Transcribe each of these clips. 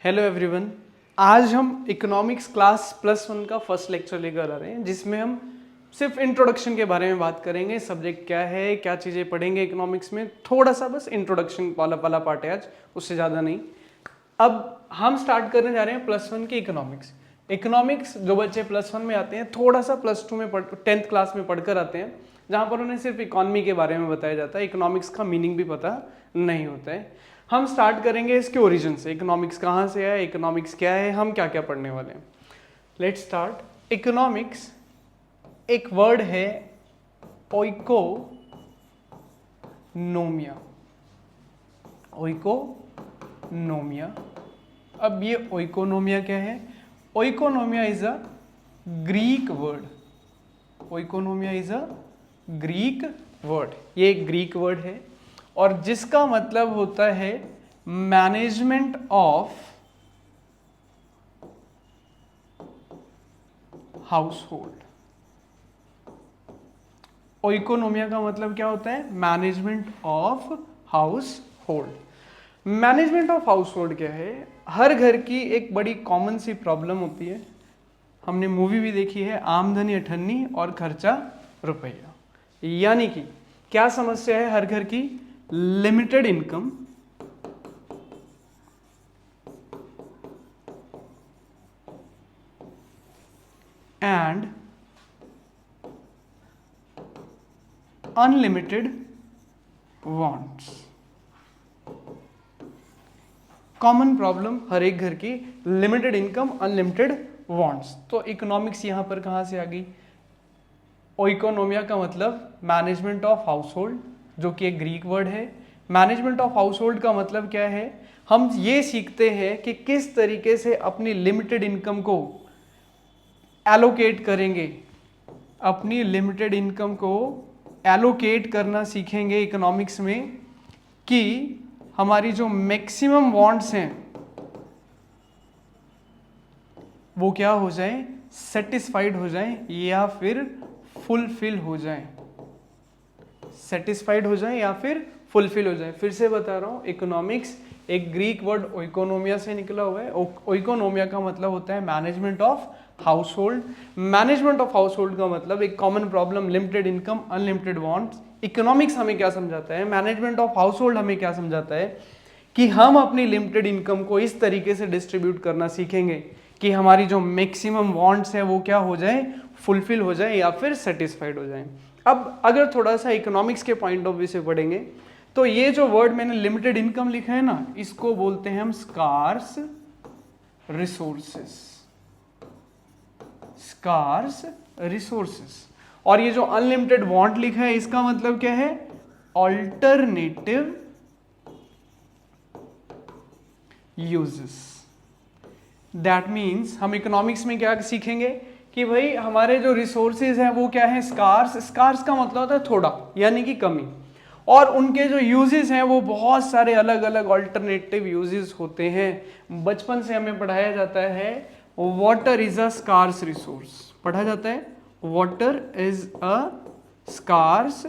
Hello everyone. आज हम economics class +1 का फर्स्ट लेक्चर लेकर आ रहे हैं, जिसमें हम सिर्फ इंट्रोडक्शन के बारे में बात करेंगे। सब्जेक्ट क्या है, क्या चीज़ें पढ़ेंगे इकोनॉमिक्स में, थोड़ा सा बस इंट्रोडक्शन वाला पार्ट है आज, उससे ज़्यादा नहीं। अब हम स्टार्ट करने जा रहे हैं +1 की इकोनॉमिक्स। इकोनॉमिक्स जो बच्चे +1 में आते हैं, थोड़ा सा +2 में 10th क्लास में पढ़कर आते हैं, जहाँ पर उन्हें सिर्फ इकोनॉमी के बारे में बताया जाता है, इकोनॉमिक्स का मीनिंग भी पता नहीं होता है। हम स्टार्ट करेंगे इसके ओरिजिन से, इकोनॉमिक्स कहाँ से है, इकोनॉमिक्स क्या है, हम क्या क्या पढ़ने वाले हैं। Let's start. इकोनॉमिक्स एक वर्ड है ओइकोनोमिया। ओइकोनोमिया। अब ये ओइकोनोमिया क्या है? Oikonomia is a Greek word. Oikonomia is a Greek word. ये एक ग्रीक वर्ड है और जिसका मतलब होता है मैनेजमेंट ऑफ हाउस होल्ड। ओइकोनोमिया का मतलब क्या होता है? Management of house hold. Management of house hold क्या है? हर घर की एक बड़ी कॉमन सी प्रॉब्लम होती है, हमने मूवी भी देखी है, आमदनी अठन्नी और खर्चा रुपया। यानी कि क्या समस्या है हर घर की? Limited income and unlimited wants. Common problem हर एक घर की, लिमिटेड इनकम, अनलिमिटेड वांट्स। तो इकोनॉमिक्स यहां पर कहां से आ गई? ओइकोनोमिया का मतलब मैनेजमेंट ऑफ हाउस होल्ड, जो कि एक ग्रीक वर्ड है। मैनेजमेंट ऑफ हाउस होल्ड का मतलब क्या है? हम ये सीखते हैं कि किस तरीके से अपनी लिमिटेड इनकम को एलोकेट करेंगे, अपनी लिमिटेड इनकम को एलोकेट करना सीखेंगे इकोनॉमिक्स में, कि हमारी जो मैक्सिमम वांट्स हैं वो क्या हो जाए? सेटिस्फाइड हो जाए या फिर फुलफिल हो जाए। सेटिस्फाइड हो जाए या फिर फुलफिल हो जाए। फिर से बता रहा हूं, इकोनॉमिक्स एक ग्रीक वर्ड ओइकोनोमिया से निकला हुआ है। ओइकोनोमिया का मतलब होता है management of house hold. Management of house hold का मतलब एक common problem, limited income, unlimited wants. Economics हमें क्या समझाता है? मैनेजमेंट ऑफ हाउस होल्ड हमें क्या समझाता है? कि हम अपनी लिमिटेड इनकम को इस तरीके से डिस्ट्रीब्यूट करना सीखेंगे कि हमारी जो मैक्सिमम वांट्स है वो क्या हो जाए? फुलफिल हो जाए या फिर सेटिस्फाइड हो जाए। अब अगर थोड़ा सा इकोनॉमिक्स के पॉइंट ऑफ व्यू से पढ़ेंगे तो ये जो वर्ड मैंने लिमिटेड इनकम लिखा है ना, इसको बोलते हैं हम स्कार्स रिसोर्सेस। Scars resources. और ये जो अनलिमिटेड वांट लिखा है, इसका मतलब क्या है? Alternative uses. दैट मीन्स हम इकोनॉमिक्स में क्या सीखेंगे कि भाई हमारे जो रिसोर्सेज हैं वो क्या है? स्कार्स। स्कार्स का मतलब होता है थोड़ा, यानी कि कमी। और उनके जो यूजेस हैं वो बहुत सारे अलग अलग ऑल्टरनेटिव यूजेस होते हैं। बचपन से हमें पढ़ाया जाता है water is a scarce resource. पढ़ा जाता है water is a scarce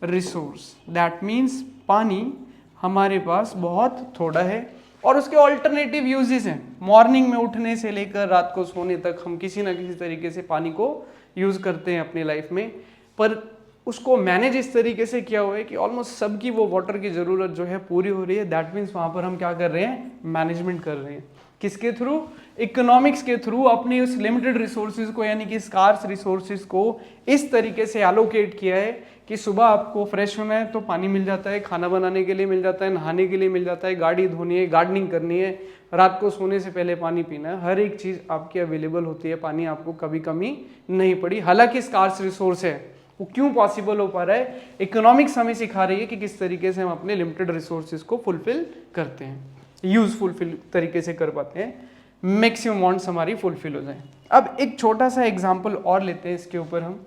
resource. That means पानी हमारे पास बहुत थोड़ा है और उसके ऑल्टरनेटिव यूजेस हैं। मॉर्निंग में उठने से लेकर रात को सोने तक हम किसी ना किसी तरीके से पानी को यूज करते हैं अपनी लाइफ में, पर उसको मैनेज इस तरीके से किया हुआ है कि ऑलमोस्ट सबकी वो वाटर की जरूरत जो है पूरी हो रही है। दैट मीन्स वहां पर हम क्या कर रहे हैं? मैनेजमेंट कर रहे हैं। किसके थ्रू? इकोनॉमिक्स के थ्रू। अपनी उस लिमिटेड रिसोर्सेज को, यानी कि स्कार्स रिसोर्सेज को इस तरीके से एलोकेट किया है कि सुबह आपको फ्रेश होना है तो पानी मिल जाता है, खाना बनाने के लिए मिल जाता है, नहाने के लिए मिल जाता है, गाड़ी धोनी है, गार्डनिंग करनी है, रात को सोने से पहले पानी पीना है, हर एक चीज आपकी अवेलेबल होती है। पानी आपको कभी कमी नहीं पड़ी। हालांकि स्कार्स रिसोर्स है, वो क्यों पॉसिबल हो पा रहा है? इकोनॉमिक्स हमें सिखा रही है कि किस तरीके से हम अपने लिमिटेड रिसोर्सेज को फुलफिल करते हैं, यूजफुल तरीके से कर पाते हैं, मैक्सिमम वांट्स हमारी फुलफिल हो जाए। अब एक छोटा सा एग्जांपल और लेते हैं इसके ऊपर हम,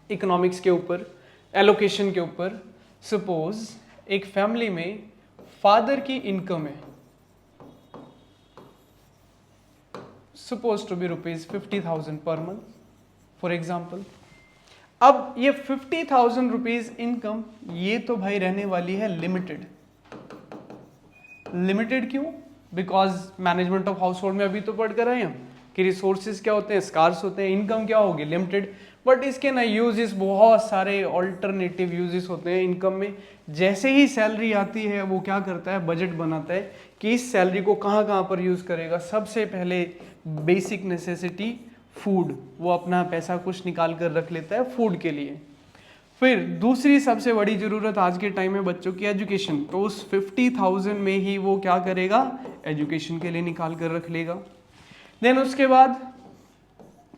इकोनॉमिक्स के ऊपर, एलोकेशन के ऊपर। सपोज एक फैमिली में फादर की इनकम है suppose to be ₹50,000 per month for example. अब ये 50,000 रुपीज इनकम, ये तो भाई रहने वाली है लिमिटेड। लिमिटेड क्यों? Because management of house hold में अभी तो पढ़ कर आए हम कि रिसोर्सेज क्या होते हैं, स्कार्स होते हैं, इनकम क्या होगी, लिमिटेड। बट इसके ना यूजेस, बहुत सारे ऑल्टरनेटिव यूजेस होते हैं इनकम में। जैसे ही सैलरी आती है वो क्या करता है, बजट बनाता है कि इस सैलरी को कहाँ कहाँ पर यूज़ करेगा। सबसे पहले बेसिक नेसेसिटी फूड, वो अपना पैसा कुछ निकाल कर रख लेता है फूड के लिए। फिर दूसरी सबसे बड़ी ज़रूरत आज के टाइम में बच्चों की एजुकेशन, तो उस 50,000 में ही वो क्या करेगा, एजुकेशन के लिए निकाल कर रख लेगा। देन उसके बाद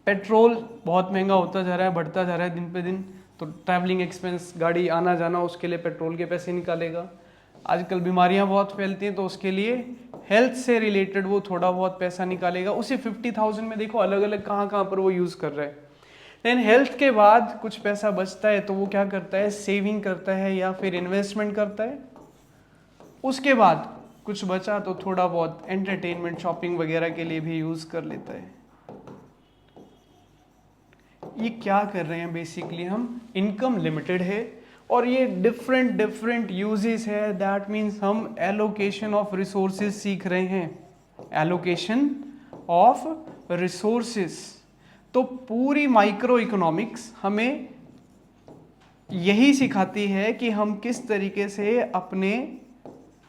पेट्रोल बहुत महंगा होता जा रहा है, बढ़ता जा रहा है दिन पे दिन, तो ट्रैवलिंग एक्सपेंस, गाड़ी आना जाना, उसके लिए पेट्रोल के पैसे निकालेगा। आजकल बीमारियां बहुत फैलती हैं तो उसके लिए हेल्थ से रिलेटेड वो थोड़ा बहुत पैसा निकालेगा। उसी 50,000 में देखो अलग अलग कहाँ कहाँ पर वो यूज़ कर रहा है। देन हेल्थ के बाद कुछ पैसा बचता है तो वो क्या करता है, सेविंग करता है या फिर इन्वेस्टमेंट करता है। उसके बाद कुछ बचा तो थोड़ा बहुत एंटरटेनमेंट, शॉपिंग वगैरह के लिए भी यूज़ कर लेता है। ये क्या कर रहे हैं बेसिकली हम, इनकम लिमिटेड है और ये डिफरेंट डिफरेंट यूजेस है। दैट मीन्स हम एलोकेशन ऑफ रिसोर्सेज सीख रहे हैं, एलोकेशन ऑफ रिसोर्सेज। तो पूरी माइक्रो इकोनॉमिक्स हमें यही सिखाती है कि हम किस तरीके से अपने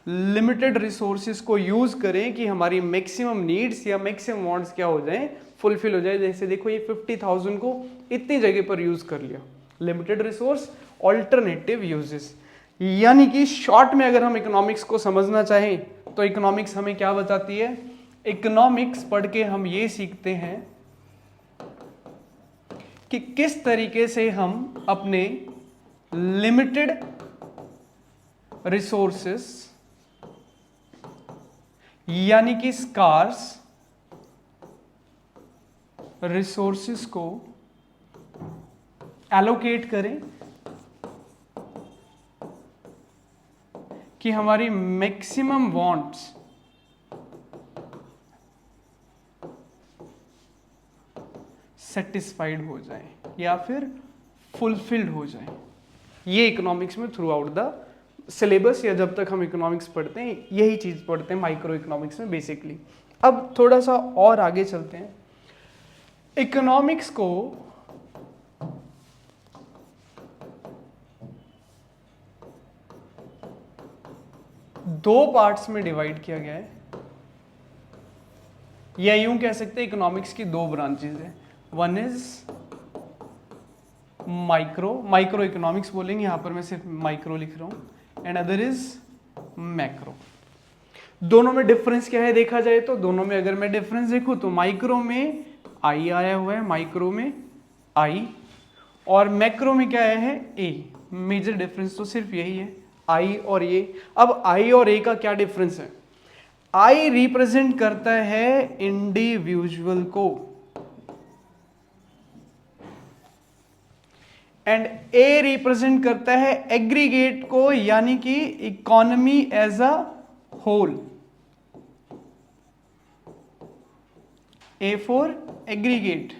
लिमिटेड रिसोर्सेज को यूज करें कि हमारी मैक्सिमम नीड्स या मैक्सिमम वांट्स क्या हो जाएं, फुलफिल हो जाए। जैसे देखो ये 50,000 को इतनी जगह पर यूज कर लिया, लिमिटेड रिसोर्स, ऑल्टरनेटिव यूजेस। यानी कि शॉर्ट में अगर हम इकोनॉमिक्स को समझना चाहें तो इकोनॉमिक्स हमें क्या बताती है, इकोनॉमिक्स पढ़ के हम ये सीखते हैं कि किस तरीके से हम अपने लिमिटेड रिसोर्सेस यानी कि स्कार्स रिसोर्सेस को एलोकेट करें कि हमारी मैक्सिमम वांट्स सेटिस्फाइड हो जाए या फिर फुलफिल्ड हो जाए। ये इकोनॉमिक्स में थ्रू आउट द सिलेबस या जब तक हम इकोनॉमिक्स पढ़ते हैं यही चीज पढ़ते हैं माइक्रो इकोनॉमिक्स में बेसिकली। अब थोड़ा सा और आगे चलते हैं। इकोनॉमिक्स को दो पार्ट्स में डिवाइड किया गया है, या यूं कह सकते हैं इकोनॉमिक्स की दो ब्रांचेस हैं। वन इज माइक्रो इकोनॉमिक्स बोलेंगे, यहां पर मैं सिर्फ माइक्रो लिख रहा हूं, एंड अदर इज मैक्रो। दोनों में डिफरेंस क्या है देखा जाए तो, दोनों में अगर मैं डिफरेंस देखूं तो माइक्रो में आई आया हुआ है, माइक्रो में आई, और मैक्रो में क्या आया है, ए। मेजर डिफरेंस तो सिर्फ यही है, आई और ए। अब आई और ए का क्या डिफरेंस है, आई रिप्रेजेंट करता है इंडिविजुअल को एंड ए रिप्रेजेंट करता है एग्रीगेट को, यानी कि economy as a whole. A for aggregate,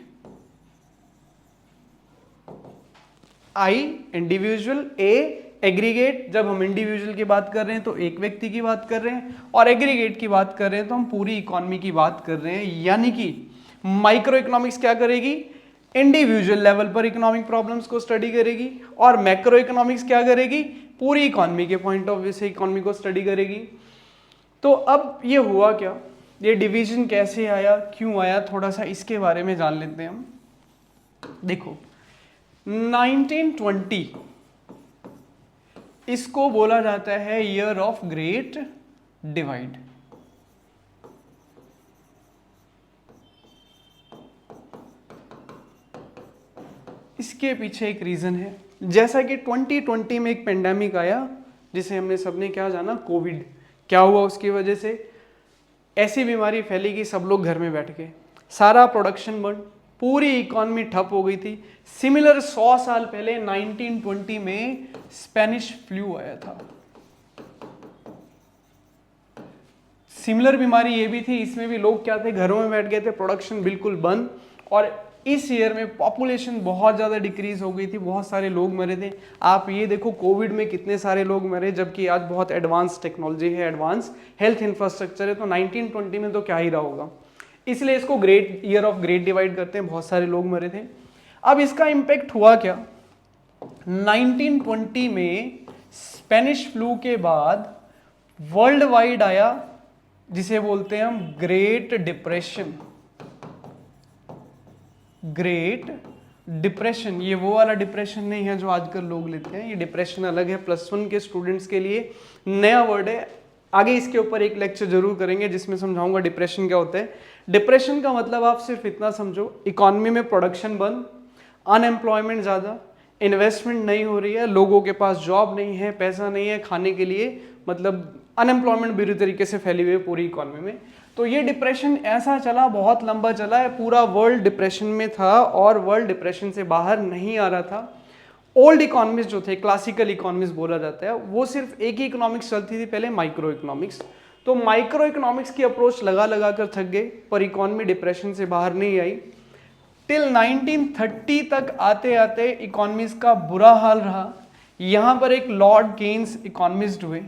I individual, A aggregate. जब हम इंडिविजुअल की बात कर रहे हैं तो एक व्यक्ति की बात कर रहे हैं, और एग्रीगेट की बात कर रहे हैं तो हम पूरी इकोनॉमी की बात कर रहे हैं। यानी कि माइक्रो इकोनॉमिक्स क्या करेगी, इंडिविजुअल लेवल पर इकोनॉमिक प्रॉब्लम्स को स्टडी करेगी, और मैक्रो इकोनॉमिक्स क्या करेगी, पूरी इकोनॉमी के पॉइंट ऑफ व्यू से इकोनॉमी को स्टडी करेगी। तो अब ये हुआ क्या, ये डिवीजन कैसे आया, क्यों आया, थोड़ा सा इसके बारे में जान लेते हैं हम। देखो 1920 इसको बोला जाता है ईयर ऑफ ग्रेट डिवाइड। इसके पीछे एक रीजन है, जैसा कि 2020 में एक पेंडेमिक आया जिसे हमने सबने क्या जाना, कोविड। क्या हुआ उसकी वजह से, ऐसी बीमारी फैली कि सब लोग घर में बैठ गए, सारा प्रोडक्शन बंद, पूरी इकोनॉमी ठप हो गई थी। सिमिलर 100 साल पहले 1920 में स्पेनिश फ्लू आया था। सिमिलर बीमारी ये भी थी, इसमें भी लोग क्या थे, घरों में बैठ गए थे, प्रोडक्शन बिल्कुल बंद, और इस ईयर में पॉपुलेशन बहुत ज़्यादा डिक्रीज हो गई थी, बहुत सारे लोग मरे थे। आप ये देखो कोविड में कितने सारे लोग मरे, जबकि आज बहुत एडवांस टेक्नोलॉजी है, एडवांस हेल्थ इंफ्रास्ट्रक्चर है, तो 1920 में तो क्या ही रहा होगा। इसलिए इसको great year of great divide करते हैं, बहुत सारे लोग मरे थे। अब इसका इम्पैक्ट हुआ क्या, 1920 में स्पेनिश फ्लू के बाद वर्ल्ड वाइड आया जिसे बोलते हैं हम ग्रेट डिप्रेशन। ग्रेट डिप्रेशन, ये वो वाला डिप्रेशन नहीं है जो आजकल लोग लेते हैं, ये डिप्रेशन अलग है, +1 के स्टूडेंट्स के लिए नया वर्ड है। आगे इसके ऊपर एक लेक्चर जरूर करेंगे जिसमें समझाऊंगा डिप्रेशन क्या होता है। डिप्रेशन का मतलब आप सिर्फ इतना समझो, इकोनॉमी में प्रोडक्शन बंद, अनएम्प्लॉयमेंट ज़्यादा, इन्वेस्टमेंट नहीं हो रही है, लोगों के पास जॉब नहीं है, पैसा नहीं है खाने के लिए, मतलब अनएम्प्लॉयमेंट बुरी तरीके से फैली हुई है पूरी इकोनॉमी में। तो ये डिप्रेशन ऐसा चला, बहुत लंबा चला है, पूरा वर्ल्ड डिप्रेशन में था और वर्ल्ड डिप्रेशन से बाहर नहीं आ रहा था। ओल्ड इकोनॉमिक्स जो थे, क्लासिकल इकोनॉमिक्स बोला जाता है, वो सिर्फ एक ही इकोनॉमिक्स चलती थी पहले, माइक्रो इकोनॉमिक्स। तो माइक्रो इकोनॉमिक्स की अप्रोच लगा लगा कर थक गए, पर इकोनॉमी डिप्रेशन से बाहर नहीं आई। टिल 1930 तक आते आते इकोनॉमिक्स का बुरा हाल रहा। यहां पर एक लॉर्ड केन्स इकोनॉमिस्ट हुए,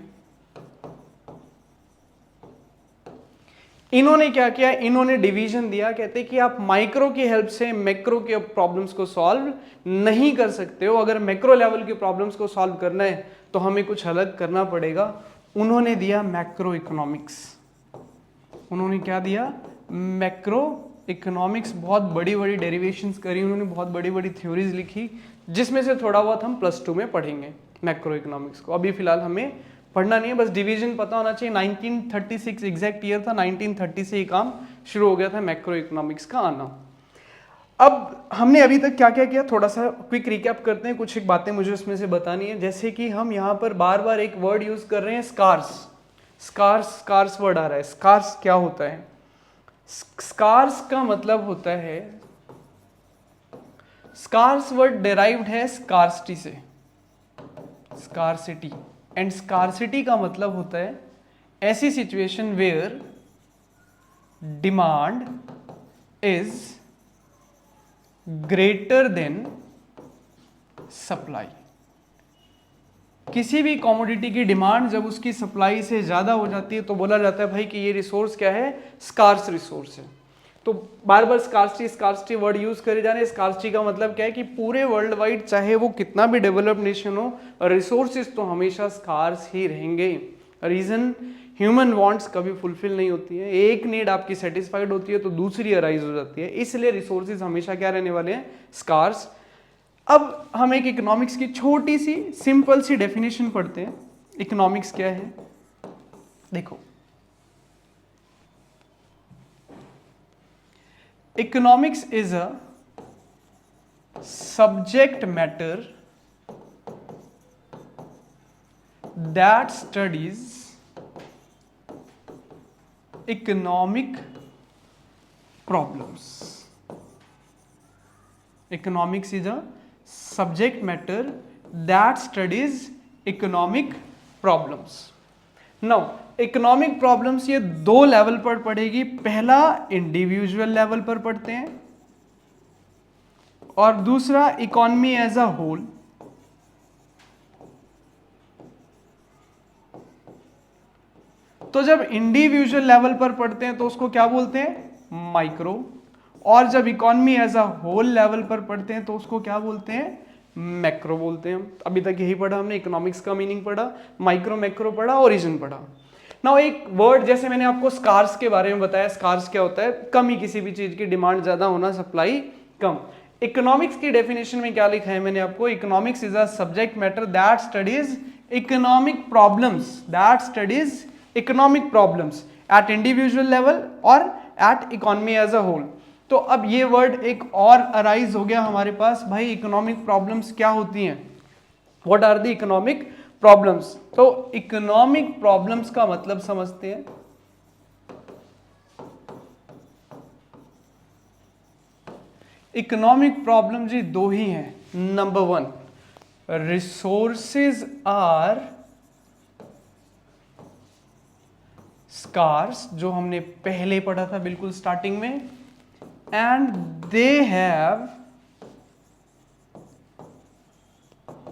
इन्होंने क्या किया, इन्होंने डिवीजन दिया, कहते कि आप माइक्रो की हेल्प से मैक्रो के प्रॉब्लम्स को सॉल्व नहीं कर सकते हो, अगर मैक्रो लेवल की प्रॉब्लम्स को सॉल्व करना है तो हमें कुछ अलग करना पड़ेगा। उन्होंने दिया मैक्रो इकोनॉमिक्स। उन्होंने क्या दिया, मैक्रो इकोनॉमिक्स। बहुत बड़ी बड़ी डेरिवेशंस करी उन्होंने, बहुत बड़ी बड़ी थ्योरीज लिखी, जिसमें से थोड़ा बहुत हम +2 में पढ़ेंगे मैक्रो इकोनॉमिक्स को। अभी फिलहाल हमें पढ़ना नहीं है, बस डिवीजन पता होना चाहिए। 1936 एग्जैक्ट ईयर था, 1930 से ये काम शुरू हो गया था मैक्रो इकोनॉमिक्स का आना। अब हमने अभी तक क्या क्या किया, थोड़ा सा क्विक रिकैप करते हैं, कुछ एक बातें मुझे उसमें से बतानी है। जैसे कि हम यहाँ पर बार बार एक वर्ड यूज कर रहे हैं, स्कार्स। स्कार्स वर्ड आ रहा है। स्कार्स क्या होता है, स्कार्स का मतलब होता है, स्कार्स वर्ड डिराइव्ड है स्कार्सिटी से, स्कार्सिटी। एंड स्कार्सिटी का मतलब होता है ऐसी situation where demand is greater than supply. किसी भी कमोडिटी की डिमांड जब उसकी सप्लाई से ज्यादा हो जाती है तो बोला जाता है भाई कि ये रिसोर्स क्या है, स्कार्स रिसोर्स है। तो बार बार स्कार्सिटी वर्ड यूज करे जा रहे हैं। स्कार्सिटी का मतलब क्या है कि पूरे वर्ल्ड वाइड चाहे वो कितना भी डेवलप्ड नेशन हो, रिसोर्सेज तो हमेशा स्कार्स ही रहेंगे। रीजन, ह्यूमन वांट्स कभी फुलफिल नहीं होती है, एक नीड आपकी सेटिस्फाइड होती है तो दूसरी अराइज हो जाती है, इसलिए रिसोर्सेज हमेशा क्या रहने वाले हैं, स्कार्स। अब हम एक इकोनॉमिक्स की छोटी सी सिंपल सी डेफिनेशन पढ़ते हैं। इकोनॉमिक्स क्या है, देखो, economics is a subject matter that studies economic problems. Economics is a subject matter that studies economic problems. Now, economic problems ये दो लेवल पर पढ़ेगी। पहला इंडिविजुअल लेवल पर पढ़ते हैं और दूसरा इकोनॉमी एज अ होल। तो जब इंडिविजुअल लेवल पर पढ़ते हैं तो उसको क्या बोलते हैं, माइक्रो, और जब economy as a whole level पर पढ़ते हैं तो उसको क्या बोलते हैं, मैक्रो बोलते हैं। अभी तक यही पढ़ा हमने, इकोनॉमिक्स का मीनिंग पढ़ा, माइक्रो मैक्रो पढ़ा, ओरिजिन पढ़ा। नाउ एक वर्ड, जैसे मैंने आपको स्कार्स के बारे में बताया, स्कार्स क्या होता है, कमी, किसी भी चीज की डिमांड ज्यादा होना, सप्लाई कम। इकोनॉमिक्स की डेफिनेशन में क्या लिखा है मैंने आपको, economics is a subject matter that studies economic problems, that studies economic problems at individual level और at economy as a whole. तो अब ये वर्ड एक और अराइज हो गया हमारे पास, भाई इकोनॉमिक प्रॉब्लम्स क्या होती हैं, what are the economic problems. तो इकोनॉमिक प्रॉब्लम्स का मतलब समझते हैं। इकोनॉमिक प्रॉब्लम जी दो ही हैं। नंबर 1, रिसोर्सेज आर स्कार्स, जो हमने पहले पढ़ा था बिल्कुल स्टार्टिंग में, and they have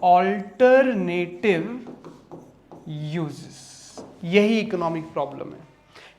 alternative uses। यही इकोनॉमिक प्रॉब्लम है।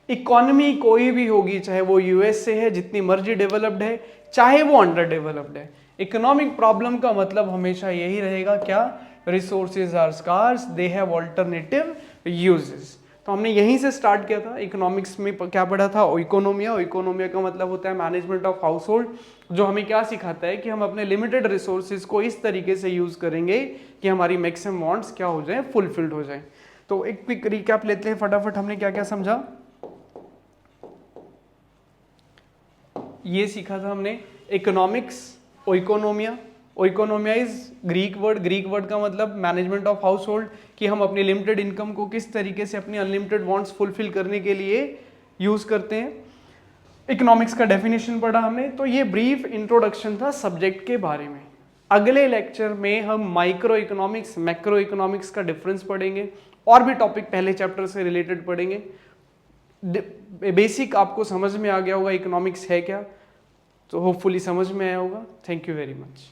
इकोनॉमी कोई भी होगी, चाहे वो यूएस से है, जितनी मर्जी डेवलप्ड है, चाहे वो अंडर डेवलप्ड है, इकोनॉमिक प्रॉब्लम का मतलब हमेशा यही रहेगा, क्या? Resources are scarce, they have alternative uses. तो हमने यहीं से स्टार्ट किया था। इकोनॉमिक्स में क्या पढ़ा था? इकोनोमिया। इकोनोमिया का मतलब होता है मैनेजमेंट ऑफ हाउस होल्ड, जो हमें क्या सिखाता है कि हम अपने लिमिटेड रिसोर्सेज को इस तरीके से यूज करेंगे कि हमारी मैक्सिमम वांट्स क्या हो जाए, फुलफिल्ड हो जाए। तो एक क्विक रिकैप लेते हैं फटाफट, हमने क्या क्या समझा। ये सीखा था हमने इकोनॉमिक्स, ओइकोनोमिया। ओइकोनोमिया इज ग्रीक वर्ड का मतलब मैनेजमेंट ऑफ हाउस होल्ड, कि हम अपनी लिमिटेड इनकम को किस तरीके से अपनी अनलिमिटेड वांट्स फुलफिल करने के लिए यूज करते हैं। इकोनॉमिक्स का डेफिनेशन पढ़ा हमने। तो ये ब्रीफ इंट्रोडक्शन था सब्जेक्ट के बारे में। अगले लेक्चर में हम माइक्रो इकोनॉमिक्स, मैक्रो इकोनॉमिक्स का डिफरेंस पढ़ेंगे, और भी टॉपिक पहले चैप्टर से रिलेटेड पढ़ेंगे। बेसिक आपको समझ में आ गया होगा इकोनॉमिक्स है क्या, तो होपफुली समझ में आया होगा। Thank you very much.